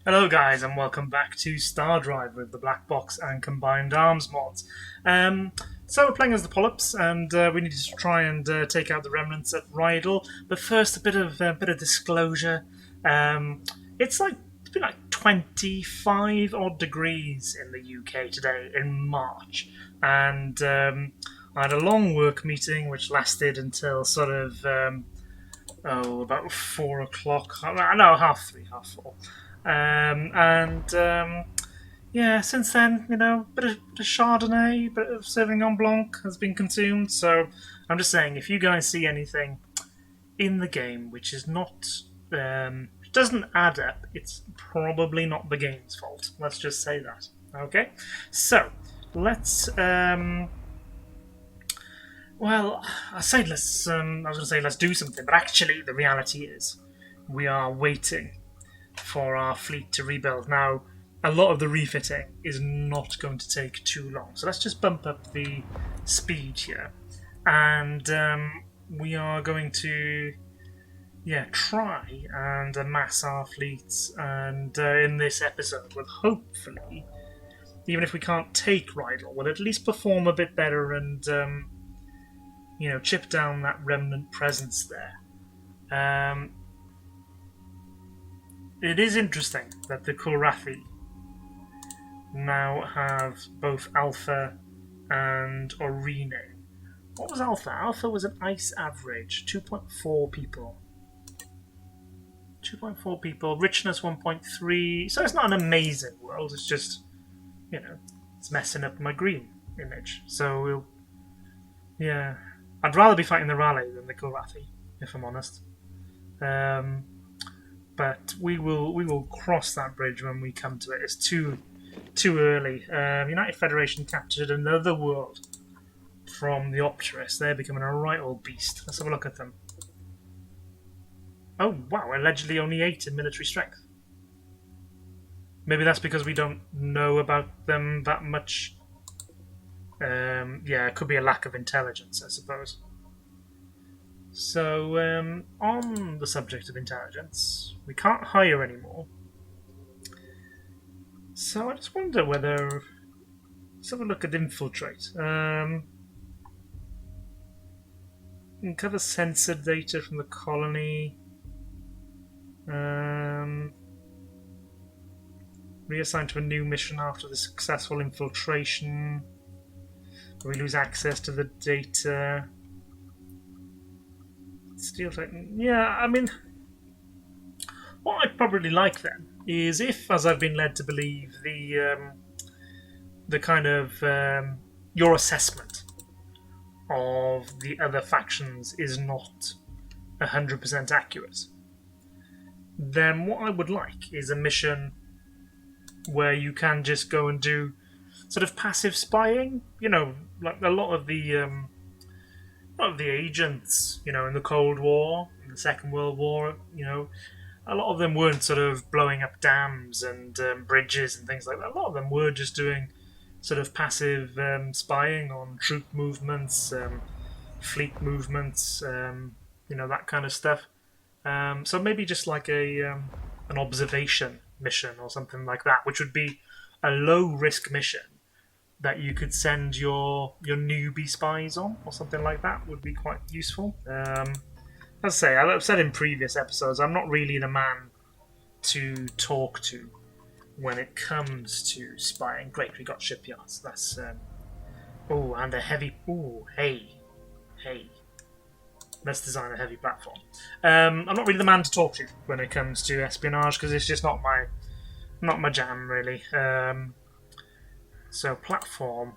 Hello guys and welcome back to StarDrive with the Black Box and Combined Arms mods. Um, so we're playing as the Pollops and we need to try and take out the remnants at Rydal. But first, a bit of disclosure. Um, it's been like 25 odd degrees in the UK today in March, and I had a long work meeting which lasted until sort of about 4 o'clock. No, half three, half four. Yeah, since then, bit of Chardonnay, bit of Sauvignon Blanc has been consumed. So I'm just saying, if you guys see anything in the game which is not, doesn't add up, it's probably not the game's fault. Let's just say that. Okay, so let's. Well, I said let's. I was going to say let's do something, but actually, the reality is, we are waiting for our fleet to rebuild. Now, a lot of the refitting is not going to take too long, so let's just bump up the speed here, and we are going to, try and amass our fleets, and in this episode, will hopefully, even if we can't take Rydal, we'll at least perform a bit better and chip down that remnant presence there. It is interesting that the Kulrathi now have both Alpha and Orine. What was Alpha? Alpha was an ice average, 2.4 people. 2.4 people, richness 1.3, so it's not an amazing world, it's just, it's messing up my green image. So I'd rather be fighting the Raleigh than the Kulrathi, if I'm honest. But we will cross that bridge when we come to it. It's too early. United Federation captured another world from the Opterus. They're becoming a right old beast. Let's have a look at them. Oh wow! Allegedly only 8 in military strength. Maybe that's because we don't know about them that much. It could be a lack of intelligence, I suppose. So, on the subject of intelligence, we can't hire anymore. So I just wonder whether... Let's have a look at infiltrate. Uncover sensor data from the colony. Reassign to a new mission after the successful infiltration. We lose access to the data. Steel Titan. Yeah, I mean, what I'd probably like then is if, as I've been led to believe, the kind of your assessment of the other factions is not 100% accurate, then what I would like is a mission where you can just go and do sort of passive spying. Like a lot of the agents, in the Cold War, in the Second World War, a lot of them weren't sort of blowing up dams and bridges and things like that. A lot of them were just doing sort of passive spying on troop movements, fleet movements, that kind of stuff. So maybe just like an observation mission or something like that, which would be a low-risk mission that you could send your newbie spies on, or something like that, would be quite useful. As I say, I've said in previous episodes, I'm not really the man to talk to when it comes to spying. Great, we got shipyards. That's and a heavy. Hey. Let's design a heavy platform. I'm not really the man to talk to when it comes to espionage because it's just not my jam really. So platform.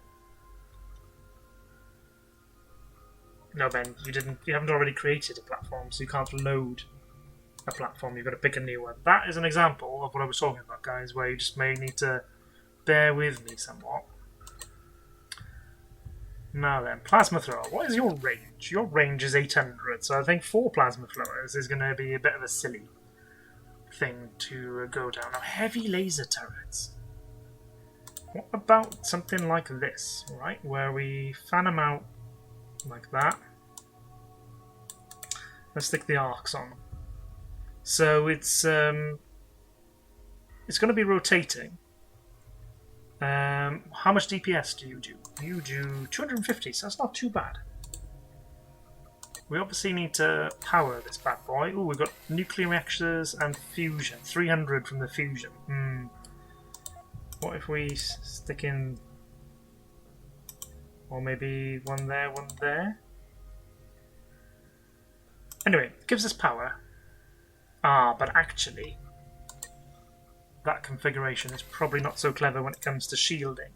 No, Ben, you haven't already created a platform, so you can't load a platform. You've got to pick a new one. That is an example of what I was talking about, guys, where you just may need to bear with me somewhat. Now then, plasma thrower. What is your range? Your range is 800, so I think 4 plasma throwers is going to be a bit of a silly thing to go down. Now, heavy laser turrets. What about something like this, right? Where we fan them out like that. Let's stick the arcs on. So it's it's going to be rotating. How much DPS do you do? You do 250, so that's not too bad. We obviously need to power this bad boy. Oh, we've got nuclear reactors and fusion. 300 from the fusion. What if we stick in... Or maybe one there, one there? Anyway, it gives us power. Ah, but actually... that configuration is probably not so clever when it comes to shielding.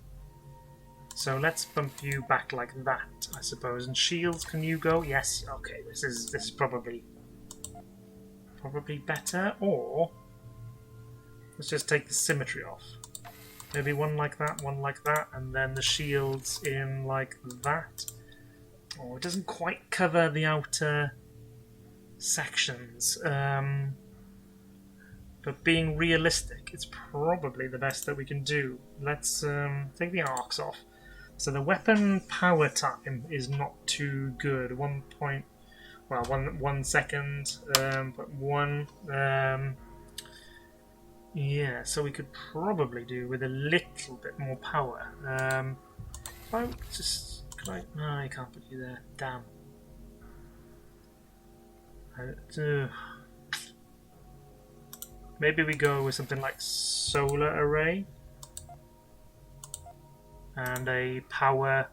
So let's bump you back like that, I suppose. And shields, can you go? Yes. Okay, this is probably better. Or let's just take the symmetry off. Maybe one like that, and then the shields in like that. Oh, it doesn't quite cover the outer sections. But being realistic, it's probably the best that we can do. Let's take the arcs off. So the weapon power time is not too good. 1 second, but one. Yeah, so we could probably do with a little bit more power. If I just, no, I can't put you there. Damn. Maybe we go with something like solar array and a power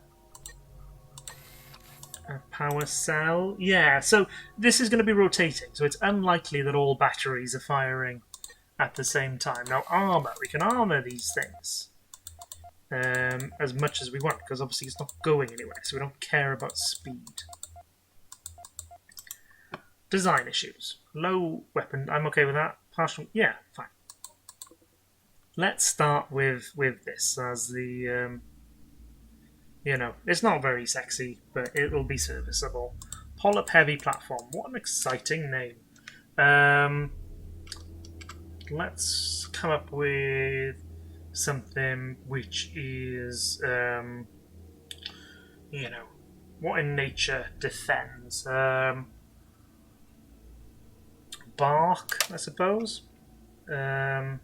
cell. Yeah, so this is going to be rotating, so it's unlikely that all batteries are firing at the same time. Now armor, we can armor these things as much as we want, because obviously it's not going anywhere, so we don't care about speed. Design issues. Low weapon, I'm okay with that. Partial, yeah, fine. Let's start with this as the, you know, it's not very sexy, but it'll be serviceable. Polyp Heavy Platform. What an exciting name. Let's come up with something which is, you know, what in nature defends. Bark, I suppose. Iron.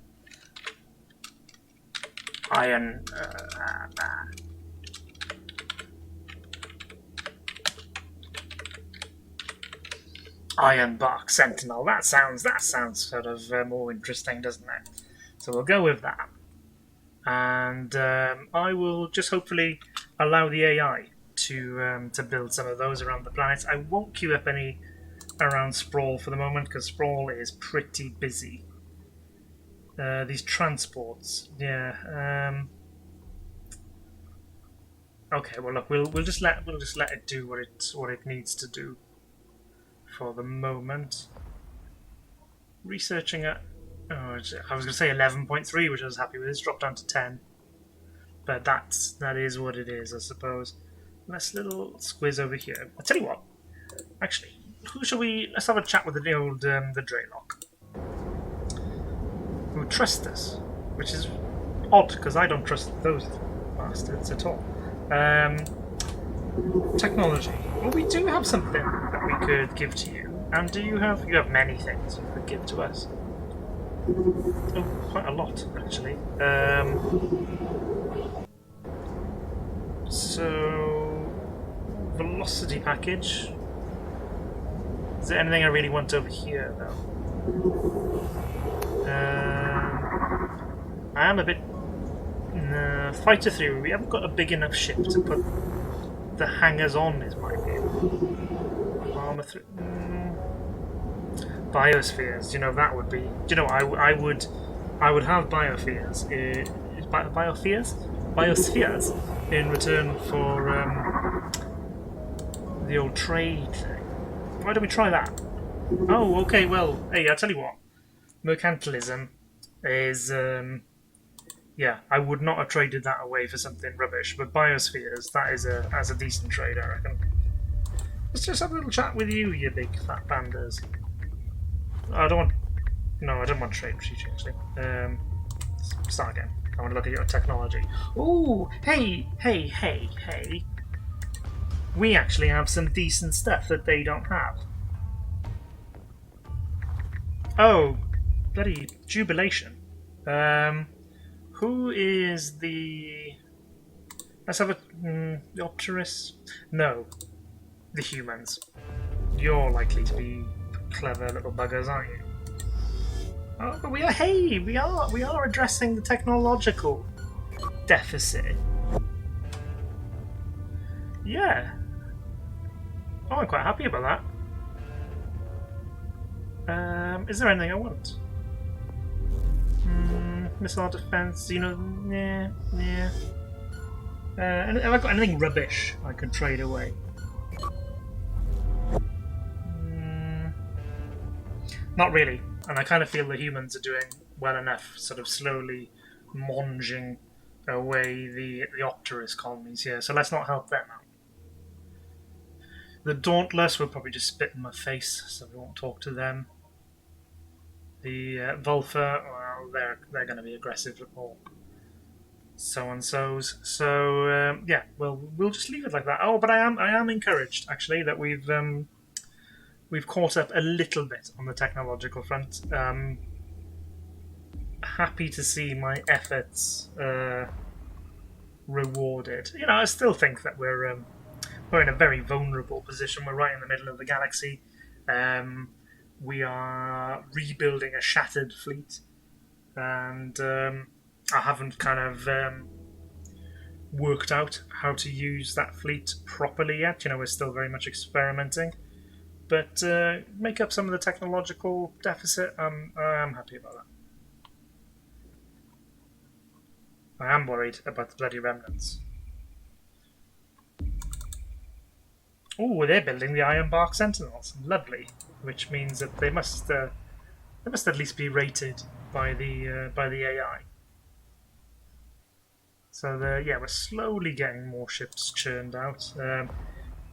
Iron Bark Sentinel. That sounds sort of more interesting, doesn't it? So we'll go with that, and I will just hopefully allow the AI to build some of those around the planet. I won't queue up any around Sprawl for the moment because Sprawl is pretty busy. These transports, yeah. Okay, well look, we'll just let it do what it needs to do for the moment. Researching it. Oh, I was going to say 11.3, which I was happy with. It's dropped down to 10, but that is what it is, I suppose. Let's little squiz over here. I'll tell you what. Actually, let's have a chat with the old the Draylock, who trusts us, which is odd because I don't trust those bastards at all. Technology. Well, we do have something that we could give to you, and you have many things you could give to us. Oh, quite a lot actually. So velocity package. Is there anything I really want over here, though? I am a bit... Fighter 3, we haven't got a big enough ship to put the hangers on, is my view. Armor 3... Biospheres, you know, that would be... You know, I would have biospheres. Biospheres in return for the old trade thing. Why don't we try that? Oh, okay, well, hey, I'll tell you what. Mercantilism is, yeah, I would not have traded that away for something rubbish, but biospheres, that's a decent trade, I reckon. Let's just have a little chat with you, you big fat pandas. I don't want to trade with you, actually. Start again. I want to look at your technology. Ooh, hey. We actually have some decent stuff that they don't have. Oh, bloody jubilation. Who is the... Let's have a... the Opterus? No, the humans. You're likely to be clever little buggers, aren't you? Oh, but we are... Hey, we are addressing the technological deficit. Yeah. Oh, I'm quite happy about that. Is there anything I want? Missile defense, you know, yeah. Have I got anything rubbish I could trade away? Not really. And I kind of feel the humans are doing well enough, sort of slowly monging away the Opterus colonies here. So let's not help them out. The Dauntless will probably just spit in my face, so we won't talk to them. The Vulfa, well, they're going to be aggressive or so-and-sos. So yeah, well, we'll just leave it like that. Oh, but I am encouraged actually that we've caught up a little bit on the technological front. Happy to see my efforts rewarded. You know, I still think that we're in a very vulnerable position. We're right in the middle of the galaxy. We are rebuilding a shattered fleet, and I haven't kind of worked out how to use that fleet properly yet. You know, we're still very much experimenting, but make up some of the technological deficit. I'm happy about that. I am worried about the bloody remnants. Oh, they're building the Ironbark Sentinels. Lovely. Which means that they must at least be rated by the AI. So we're slowly getting more ships churned out.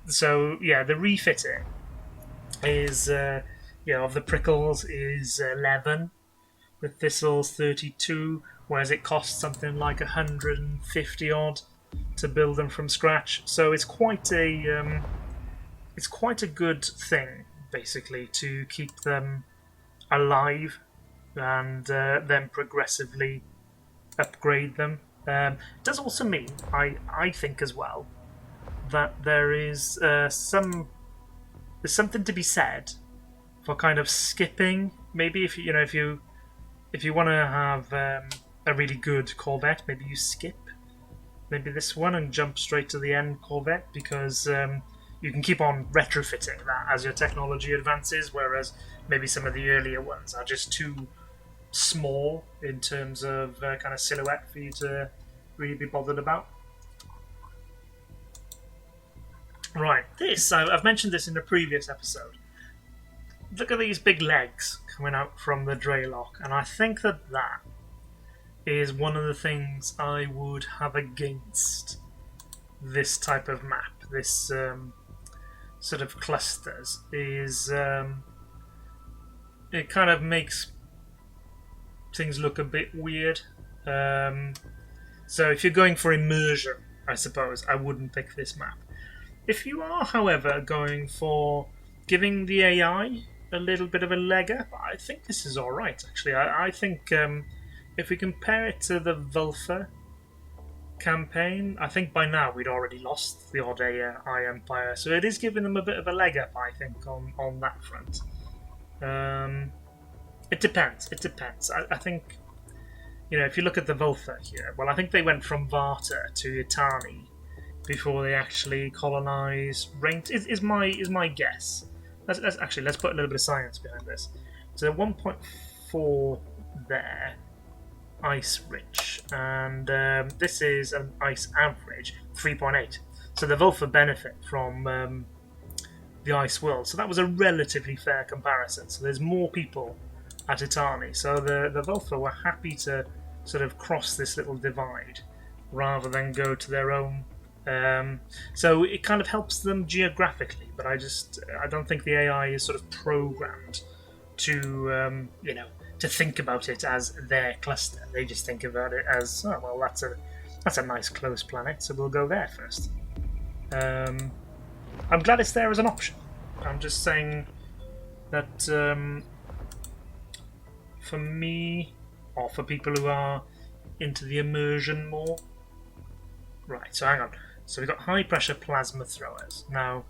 So yeah, the refitting is of the prickles is 11, the thistles 32, whereas it costs something like 150 odd to build them from scratch. So it's quite a good thing, basically, to keep them alive and then progressively upgrade them. It does also mean, I think as well, that there's something to be said for kind of skipping. Maybe if you want to have a really good Corvette, maybe you skip maybe this one and jump straight to the end Corvette, because you can keep on retrofitting that as your technology advances, whereas maybe some of the earlier ones are just too small in terms of kind of silhouette for you to really be bothered about. Right, I've mentioned this in a previous episode. Look at these big legs coming out from the Dreylock, and I think that is one of the things I would have against this type of map, this sort of clusters, is it kind of makes things look a bit weird. So if you're going for immersion, I suppose I wouldn't pick this map. If you are, however, going for giving the AI a little bit of a leg up, I think this is alright, actually. I think if we compare it to the Vulfa campaign, I think by now we'd already lost the odd AI Empire, so it is giving them a bit of a leg up, I think, on that front. It depends. I think, if you look at the Vulfa here, well, I think they went from Varta to Itani before they actually colonise Rain. Is my guess. Let's put a little bit of science behind this. So 1.4 there, ice rich, and this is an ice average 3.8. So the Vulfa benefit from the ice world. So that was a relatively fair comparison. So there's more people at Itani. So the Vulfa were happy to sort of cross this little divide rather than go to their own. So it kind of helps them geographically, but I don't think the AI is sort of programmed to to think about it as their cluster. They just think about it as, oh well, that's a nice close planet, so we'll go there first. I'm glad it's there as an option. I'm just saying that for me, or for people who are into the immersion more. Right, so hang on. So we've got high pressure plasma throwers. Now,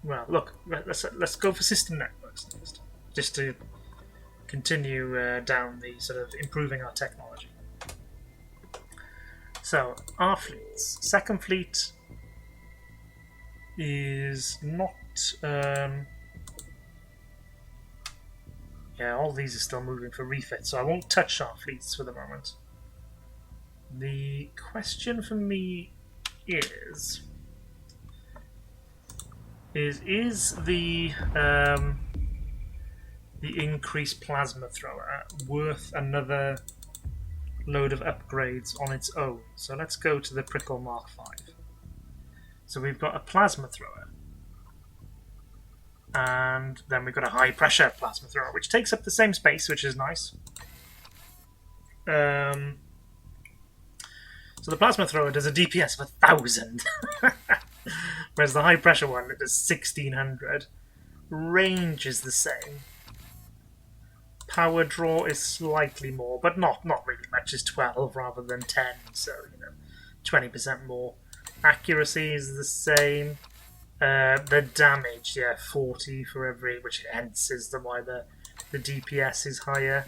well, look, let's go for system networks next, just to continue down the sort of improving our technology. So our fleets. Second fleet is not. Yeah, all these are still moving for refit, so I won't touch our fleets for the moment. The question for me is the increased plasma thrower worth another load of upgrades on its own? So let's go to the Prickle Mark V. So we've got a plasma thrower, and then we've got a high pressure plasma thrower, which takes up the same space, which is nice. So the plasma thrower does a DPS of 1,000, whereas the high pressure one it does 1,600. Range is the same. Power draw is slightly more, but not really much. It's 12 rather than 10, so 20% more. Accuracy is the same. The damage, 40 for every, which hence is why the DPS is higher.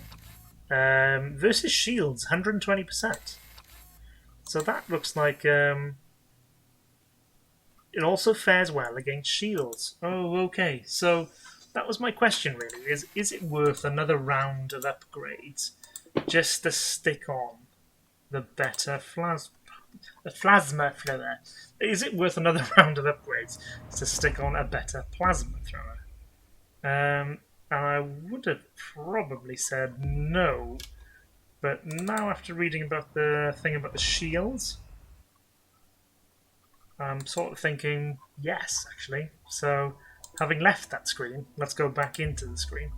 Versus shields, 120%. So that looks like it also fares well against shields. Oh, okay. So that was my question, really. Is it worth another round of upgrades just to stick on the better plasma thrower? Is it worth another round of upgrades to stick on a better plasma thrower? And I would have probably said no. But now, after reading about the thing about the shields, I'm sort of thinking yes, actually. So, having left that screen, let's go back into the screen.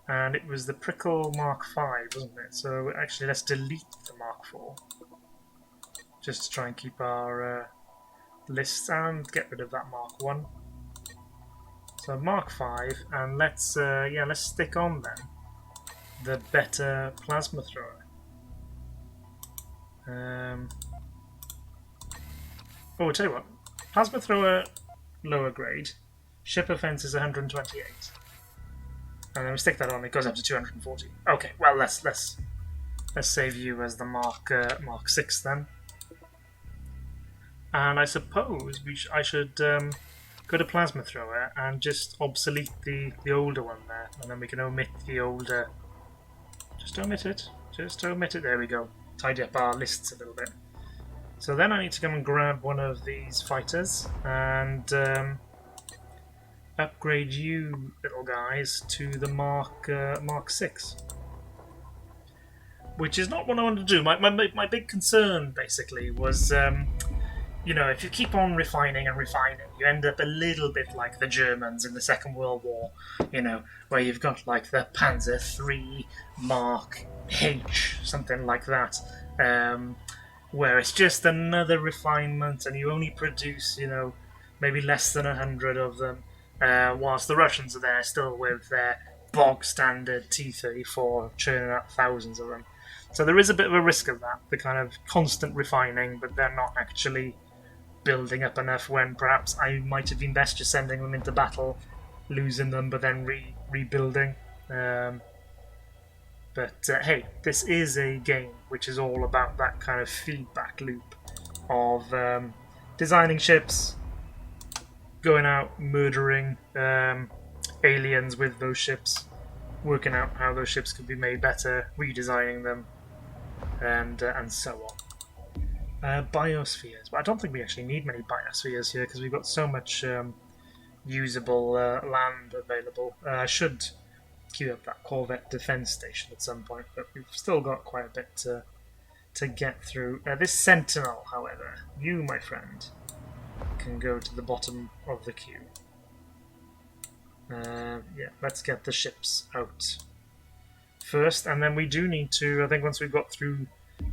And it was the Prickle Mark V, wasn't it? So, actually, let's delete the Mark IV. Just to try and keep our lists and get rid of that Mark 1. So, Mark V, and let's stick on then the better plasma thrower. I'll tell you what. Plasma thrower, lower grade. Ship offense is 128. And then we stick that on, it goes up to 240. Okay, well let's save you as the Mark 6 then. And I suppose I should go to plasma thrower and just obsolete the older one there, and then we can omit the older. Just omit it. Just omit it. There we go. Tidy up our lists a little bit. So then I need to come and grab one of these fighters and upgrade you little guys to the Mark 6. Which is not what I wanted to do. My big concern basically was if you keep on refining and refining, you end up a little bit like the Germans in the Second World War, where you've got like the Panzer III Mark H, something like that, where it's just another refinement and you only produce, maybe less than 100 of them, whilst the Russians are there still with their bog standard T-34 churning out thousands of them. So there is a bit of a risk of that, the kind of constant refining, but they're not actually building up enough when perhaps I might have been best just sending them into battle, losing them, but then rebuilding. But hey, this is a game which is all about that kind of feedback loop of designing ships, going out, murdering aliens with those ships, working out how those ships could be made better, redesigning them, and so on. Biospheres. Well, I don't think we actually need many biospheres here because we've got so much usable land available. I should queue up that Corvette defense station at some point, but we've still got quite a bit to get through. This Sentinel, however, you, my friend, can go to the bottom of the queue. Let's get the ships out first, and then we do need to, I think once we've got through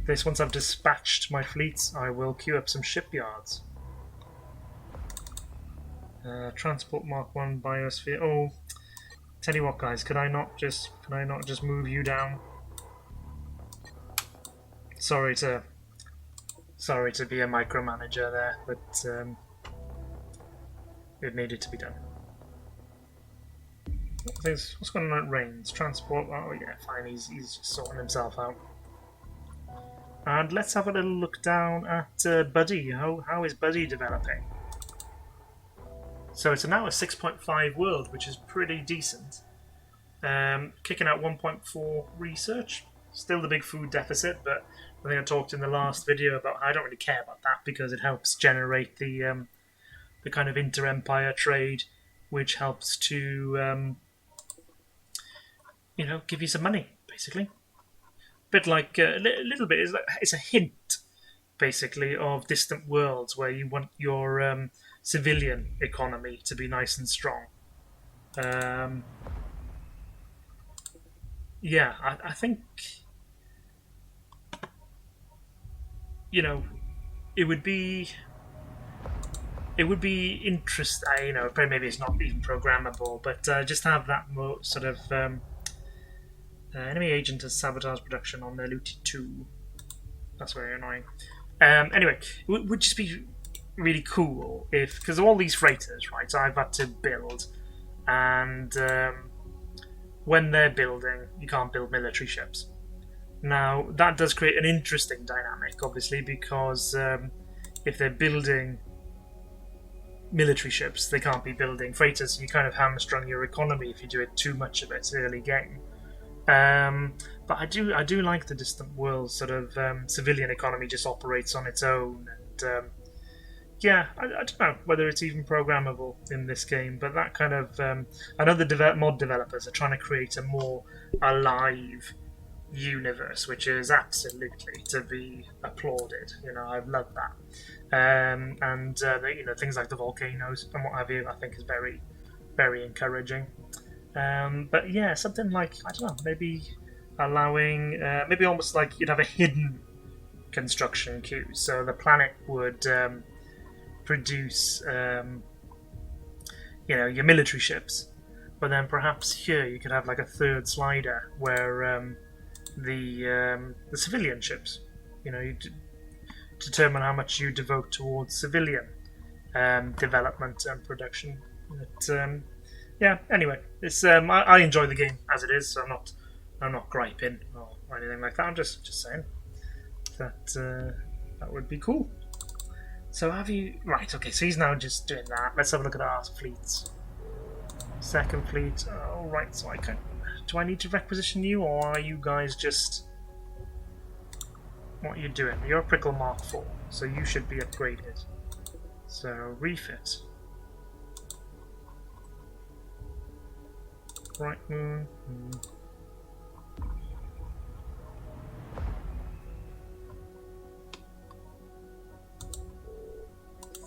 this, once I've dispatched my fleets, I will queue up some shipyards. Transport Mark 1 Biosphere. Oh, Tell you what, guys, can I not just move you down? Sorry to be a micromanager there, but it needed to be done. What's going on at Rains? Transport? Oh yeah, fine. He's just sorting himself out. And let's have a little look down at Buddy. How is Buddy developing? So it's now a 6.5 world, which is pretty decent. Kicking out 1.4 research. Still the big food deficit, but I think I talked in the last video about how I don't really care about that because it helps generate the kind of inter-empire trade, which helps to give you some money, basically. Bit like a little bit. It's a hint, basically, of distant worlds where you want your civilian economy to be nice and strong. Yeah, I think it would be interesting. Maybe it's not even programmable, but just have that sort of enemy agent has sabotaged production on their Looty 2. That's very annoying. Anyway, it would just be really cool if, because all these freighters, right, I've had to build, and when they're building, you can't build military ships. Now, that does create an interesting dynamic, obviously, because if they're building military ships, they can't be building freighters, so you kind of hamstrung your economy if you do it too much of it early game. But I do like the distant world sort of civilian economy just operates on its own, and yeah, I don't know whether it's even programmable in this game, but that kind of I know the mod developers are trying to create a more alive universe, which is absolutely to be applauded. I've loved that, and things like the volcanoes and what have you, I think is very, very encouraging. But yeah, something like, I don't know, maybe allowing, maybe almost like you'd have a hidden construction queue. So the planet would produce, your military ships, but then perhaps here you could have like a third slider where the civilian ships, you determine how much you devote towards civilian development and production. But, yeah. Anyway, it's I enjoy the game as it is, so I'm not griping or anything like that. I'm just saying that would be cool. So have you right? Okay, so he's now just doing that. Let's have a look at our fleets. Second fleet. Oh, right. So do I need to requisition you, or are you guys just what are you doing? You're a Prickle Mark 4, so you should be upgraded. So refit. Right moon.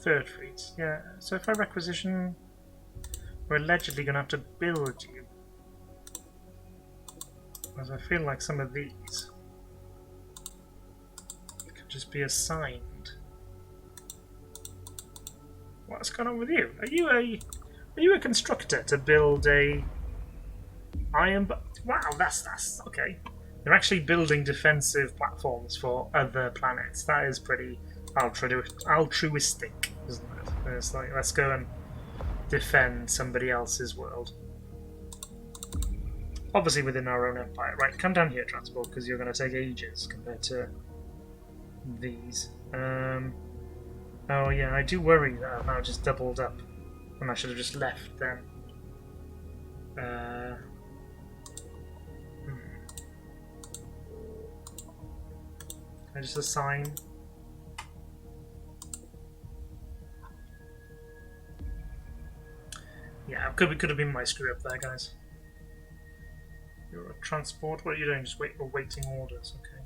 Third fleet, yeah. So if I requisition, we're allegedly going to have to build you. Because I feel like some of these could just be assigned. What's going on with you? Are you a constructor to build a iron? Wow, that's okay. They're actually building defensive platforms for other planets. That is pretty altruistic, isn't it? It's like, let's go and defend somebody else's world. Obviously within our own empire. Right, come down here, transport, because you're going to take ages compared to these. Oh yeah, I do worry that I've now just doubled up, and I should have just left then. I just assign. Yeah, could have been my screw up there, guys. You're a transport. What are you doing? Just waiting orders. Okay.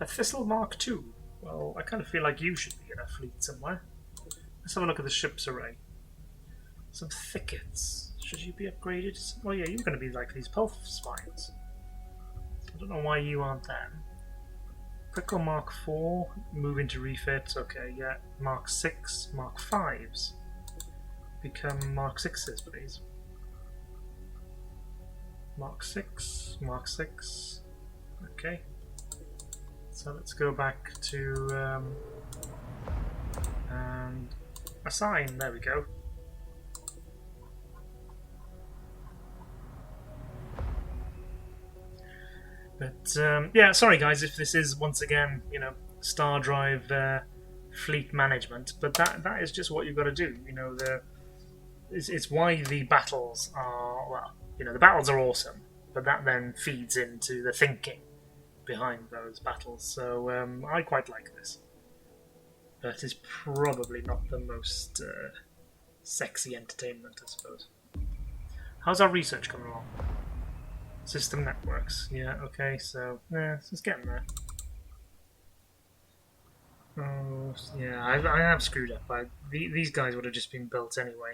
A Thistle Mark II. Well, I kind of feel like you should be in a fleet somewhere. Let's have a look at the ship's array. Some thickets. Should you be upgraded? Well, yeah, you're going to be like these pulse spines. I don't know why you aren't them. Prickle Mark 4, move into refit. Okay, yeah. Mark 6, Mark 5s. Become Mark 6s, please. Mark 6, Mark 6. Okay. So let's go back to and assign. There we go. But yeah, sorry guys if this is once again, you know, StarDrive fleet management, but that is just what you've got to do. You know, it's why the battles are, well, you know, the battles are awesome, but that then feeds into the thinking behind those battles. So I quite like this, but it's probably not the most sexy entertainment, I suppose. How's our research coming along? System networks, yeah, okay, so yeah, it's just getting there. Oh, yeah, I have screwed up. These guys would have just been built anyway.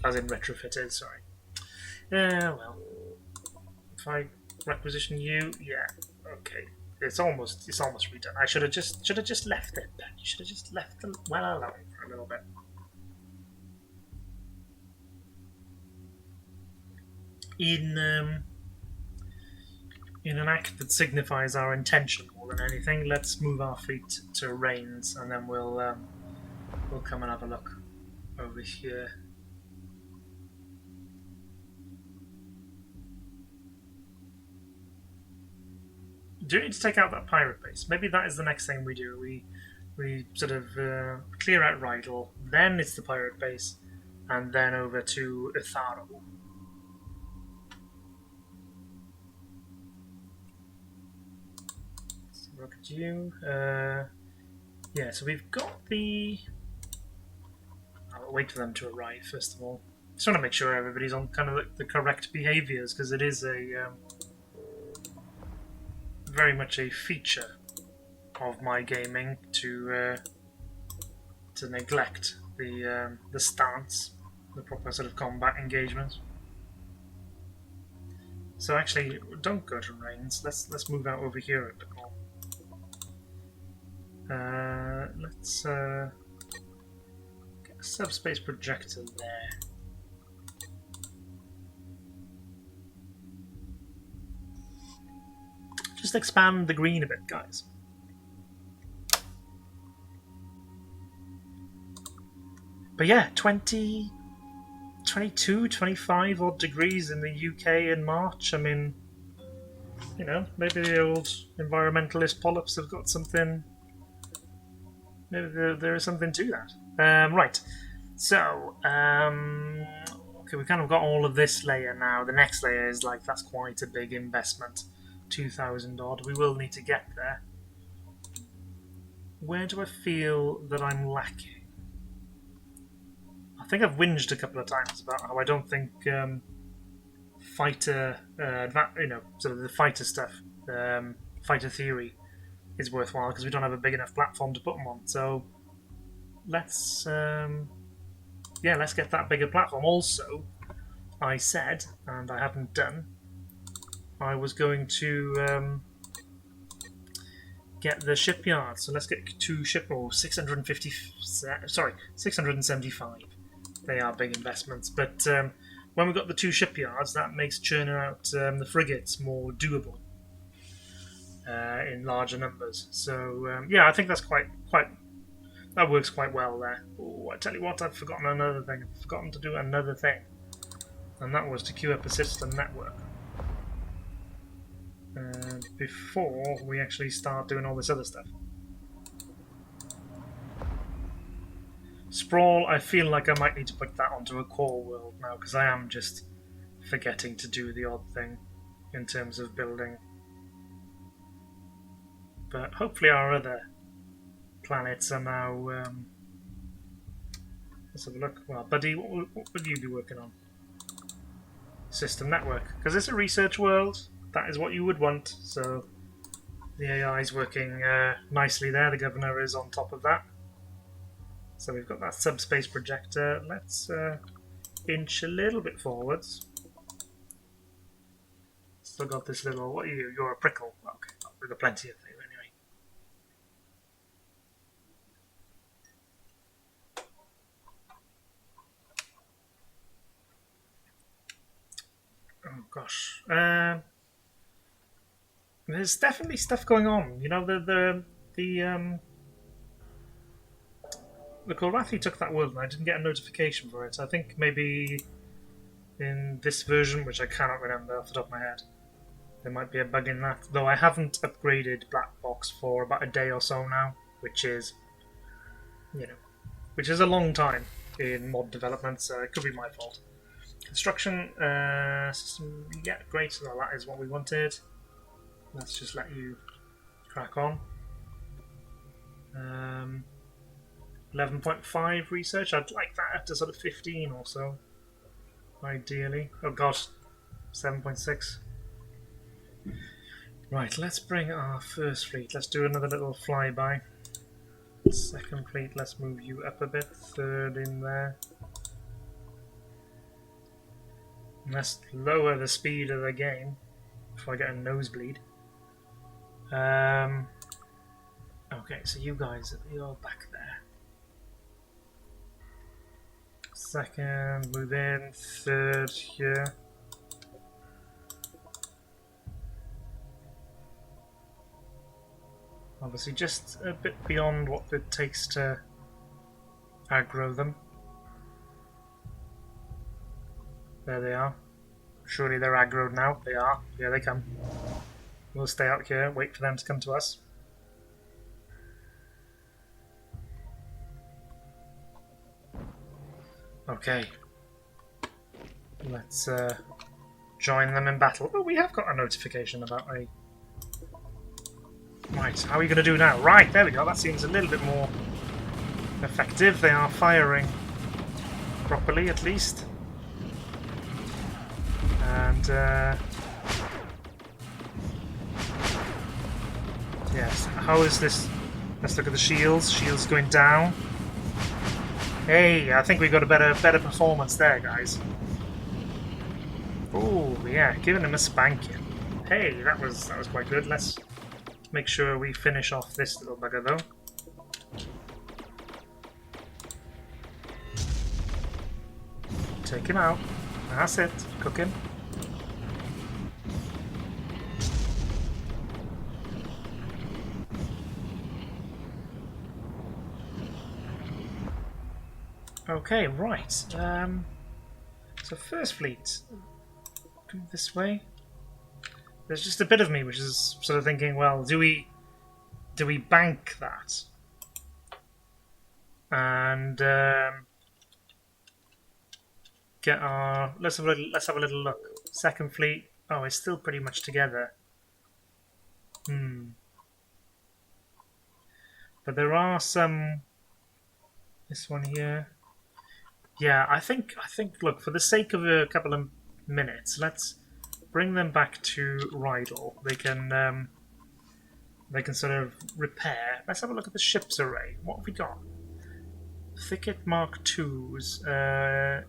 As in retrofitted, sorry. Yeah, well, if I requisition you, yeah, okay. It's almost redone. I should have just left it. Ben. You should have just left them well alone for a little bit. In an act that signifies our intention more than anything, let's move our fleet to Rains, and then we'll come and have a look over here. Do we need to take out that pirate base? Maybe that is the next thing we do. We sort of clear out Rydal, then it's the pirate base, and then over to Itharo. Let's look at you. Yeah, so we've got the... I'll wait for them to arrive first of all. Just want to make sure everybody's on kind of the correct behaviours, because it is a very much a feature of my gaming to neglect the stance, the proper sort of combat engagement. So actually, don't go to Rains. Let's move out over here a bit more. Let's get a subspace projector there. Just expand the green a bit, guys. But yeah, 20, 22, 25 odd degrees in the UK in March. I mean, you know, maybe the old environmentalist Pollops have got something. Maybe there is something to that. Right. So, okay, we kind of got all of this layer now. The next layer is like, that's quite a big investment. 2,000 odd. We will need to get there. Where do I feel that I'm lacking? I think I've whinged a couple of times about how I don't think fighter, you know, sort of the fighter stuff, fighter theory, is worthwhile because we don't have a big enough platform to put them on. So let's, yeah, let's get that bigger platform. Also, I said, and I haven't done, I was going to get the shipyard. So let's get 2 ship, or 650, sorry, 675. They are big investments, but when we've got the 2 shipyards, that makes churning out the frigates more doable in larger numbers. So yeah, I think that's quite that works quite well there. Oh, I tell you what, I've forgotten another thing. I've forgotten to do another thing, and that was to queue up a system network. Before we actually start doing all this other stuff. Sprawl, I feel like I might need to put that onto a core world now, because I am just forgetting to do the odd thing in terms of building. But hopefully our other planets are now... let's have a look. Well, Buddy, what would you be working on? System network. Because it's a research world. That is what you would want, so the AI is working nicely there. The governor is on top of that. So we've got that subspace projector. Let's inch a little bit forwards. Still got this little... What are you? You're a prickle. Okay, we've got plenty of you anyway. gosh. There's definitely stuff going on. You know, the Kolrathi took that world and I didn't get a notification for it. I think maybe in this version, which I cannot remember off the top of my head, there might be a bug in that. Though I haven't upgraded Black Box for about a day or so now, which is, you know, which is a long time in mod development, so it could be my fault. Construction system, yeah, great. Well, that is what we wanted. Let's just let you crack on. 11.5 research. I'd like that up to sort of 15 or so, ideally. Oh gosh, 7.6. Right, let's bring our first fleet. Let's do another little flyby. Second fleet, let's move you up a bit. Third in there. Let's lower the speed of the game before I get a nosebleed. Okay, so you guys, you're back there. Second, move in. Third here. Obviously just a bit beyond what it takes to aggro them. There they are. Surely they're aggroed now. They are. Here they come. We'll stay out here, wait for them to come to us. Okay. Let's join them in battle. Oh, we have got a notification about a... Right, how are we going to do now? Right, there we go. That seems a little bit more effective. They are firing properly, at least. And, yes, how is this? Let's look at the shields. Shields going down. Hey, I think we got a better performance there, guys. Oh, yeah, giving him a spanking. Hey, that was quite good. Let's make sure we finish off this little bugger, though. Take him out. That's it. Cook him. Okay, right. So first fleet, come this way. There's just a bit of me which is sort of thinking, well, do we bank that and get our let's have a little look. Second fleet. Oh, it's still pretty much together. But there are some. This one here. Yeah, I think. Look, for the sake of a couple of minutes, let's bring them back to Rydal. They can sort of repair. Let's have a look at the ship's array. What have we got? Thicket Mark IIs. Oh,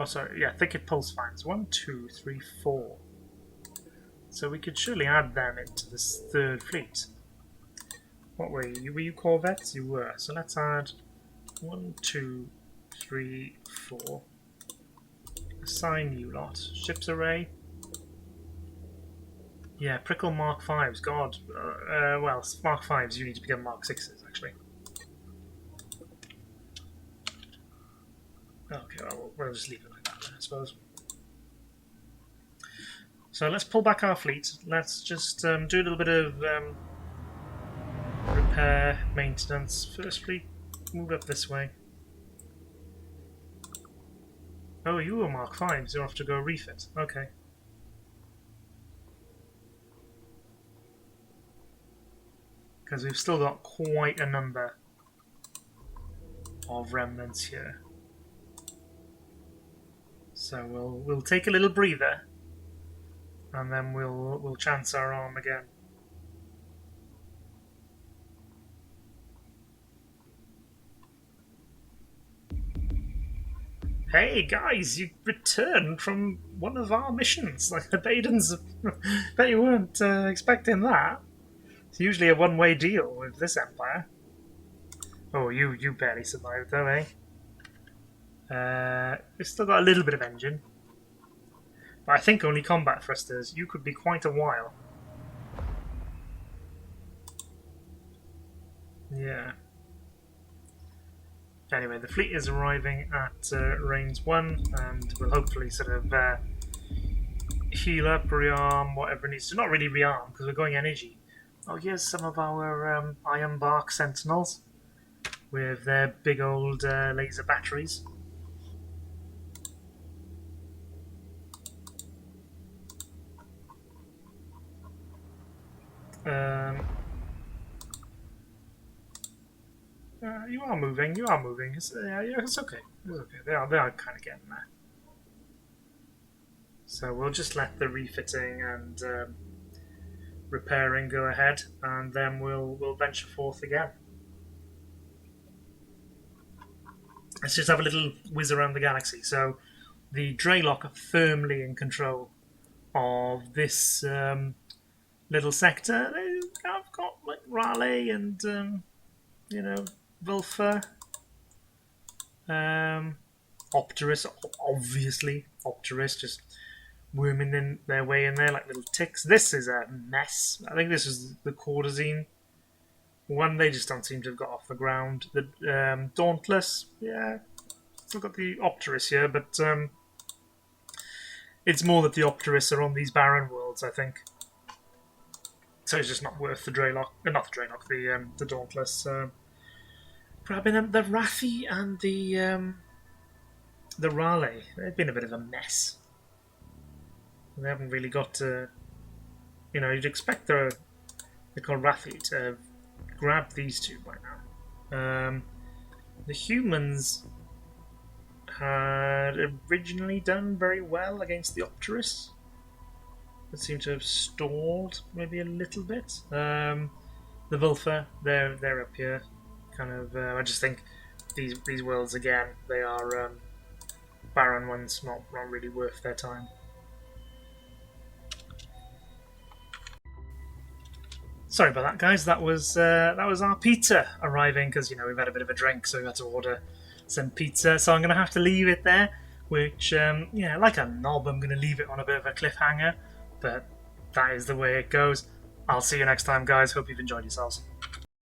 sorry. Yeah, Thicket Pulse Finds. 1, 2, 3, 4. So we could surely add them into this third fleet. What were you? Were you corvettes? You were. So let's add 1, 2, 3, 4. Assign you lot. Ship's array. Yeah, Prickle Mark 5s. God. Well, Mark 5s, you need to become Mark 6s, actually. Okay, well, we'll just leave it like that then, I suppose. So let's pull back our fleet. Let's just do a little bit of repair, maintenance. First fleet, move up this way. Oh, you were Mark 5s. You'll have to go refit. Okay. Because we've still got quite a number of remnants here. So we'll take a little breather, and then we'll chance our arm again. Hey guys, you returned from one of our missions. Like the Baidens, bet you weren't expecting that. It's usually a one-way deal with this empire. Oh, you barely survived though, eh? We've still got a little bit of engine. But I think only combat thrusters. You could be quite a while. Yeah. Anyway, the fleet is arriving at range 1, and we'll hopefully sort of heal up, rearm, whatever it needs to. Not really rearm, because we're going energy. Oh, here's some of our Iron Bark Sentinels with their big old laser batteries. You are moving. You are moving. It's okay. It's okay. They are kind of getting there. So we'll just let the refitting and repairing go ahead, and then we'll venture forth again. Let's just have a little whiz around the galaxy. So the Dreylock are firmly in control of this little sector. I've got like Raleigh and Vulfa, Opterus, obviously Opterus, just worming in their way in there like little ticks. This is a mess. I think this is the Cortazine one. They just don't seem to have got off the ground. The Dauntless, yeah, still got the Opterus here, but it's more that the Opterus are on these barren worlds, I think. So it's just not worth the Dreylock, not the Dreylock, the Dauntless. Grabbing them, the Raffi and the Raleigh, they've been a bit of a mess. They haven't really got to, you'd expect they're called Raffi to have grabbed these two by now. The humans had originally done very well against the Opterus. They seem to have stalled maybe a little bit. The Vulfa, they're up here. Kind of, I just think these worlds again, they are barren ones, not really worth their time. Sorry about that, guys. That was our pizza arriving because we've had a bit of a drink, so we had to order some pizza. So I'm going to have to leave it there. Which, like a knob, I'm going to leave it on a bit of a cliffhanger. But that is the way it goes. I'll see you next time, guys. Hope you've enjoyed yourselves.